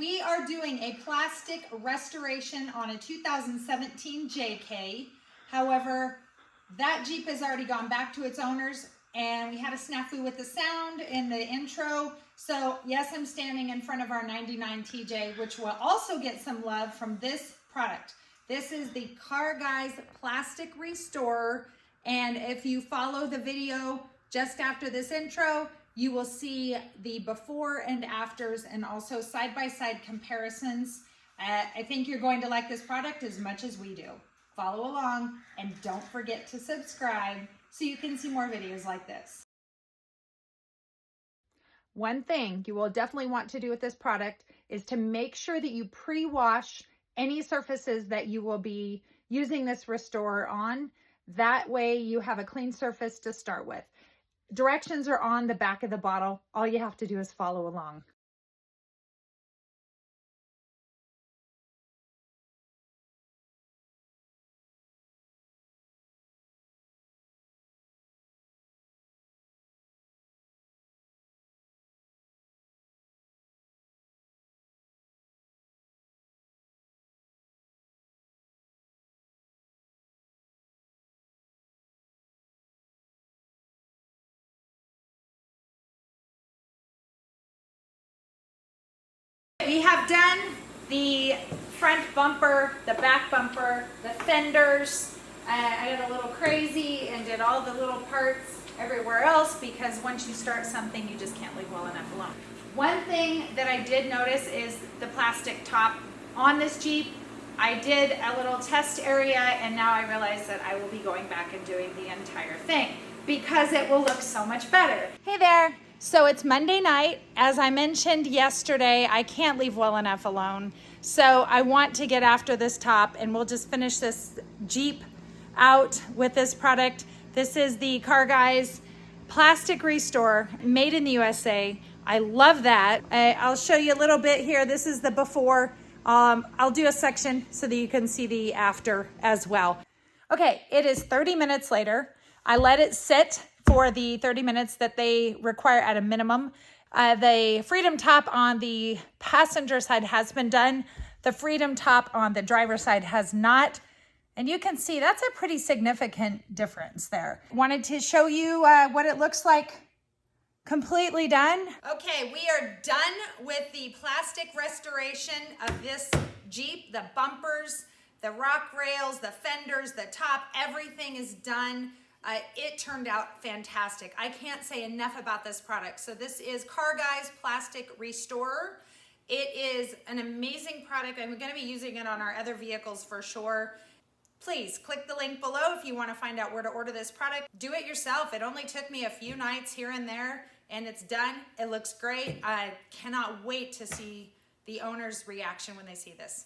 we are doing a plastic restoration on a 2017 JK. However, that Jeep has already gone back to its owners, and we had a snafu with the sound in the intro. So yes, I'm standing in front of our 99 TJ, which will also get some love from this product. This is the Car Guys Plastic Restorer. And if you follow the video just after this intro, you will see the before and afters and also side-by-side comparisons. I think you're going to like this product as much as we do. Follow along and don't forget to subscribe so you can see more videos like this. One thing you will definitely want to do with this product is to make sure that you pre-wash any surfaces that you will be using this restorer on. That way you have a clean surface to start with. Directions are on the back of the bottle. All you have to do is follow along. We have done the front bumper, the back bumper, the fenders. I got a little crazy and did all the little parts everywhere else because once you start something, you just can't leave well enough alone. One thing that I did notice is the plastic top on this Jeep. I did a little test area and now I realize that I will be going back and doing the entire thing because it will look so much better. Hey there. So it's Monday night. As I mentioned yesterday, I can't leave well enough alone. So I want to get after this top and we'll just finish this Jeep out with this product. This is the Car Guys Plastic Restore, made in the USA. I love that. I'll show you a little bit here. This is the before. I'll do a section so that you can see the after as well. Okay, it is 30 minutes later. I let it sit for the 30 minutes that they require at a minimum. The Freedom top on the passenger side has been done. The Freedom top on the driver's side has not. And you can see that's a pretty significant difference there. Wanted to show you what it looks like completely done. Okay, we are done with the plastic restoration of this Jeep. The bumpers, the rock rails, the fenders, the top, everything is done. It turned out fantastic. I can't say enough about this product. So this is Car Guys Plastic Restorer. It is an amazing product. I'm going to be using it on our other vehicles for sure. Please click the link below if you want to find out where to order this product. Do it yourself. It only took me a few nights here and there and it's done. It looks great. I cannot wait to see the owner's reaction when they see this.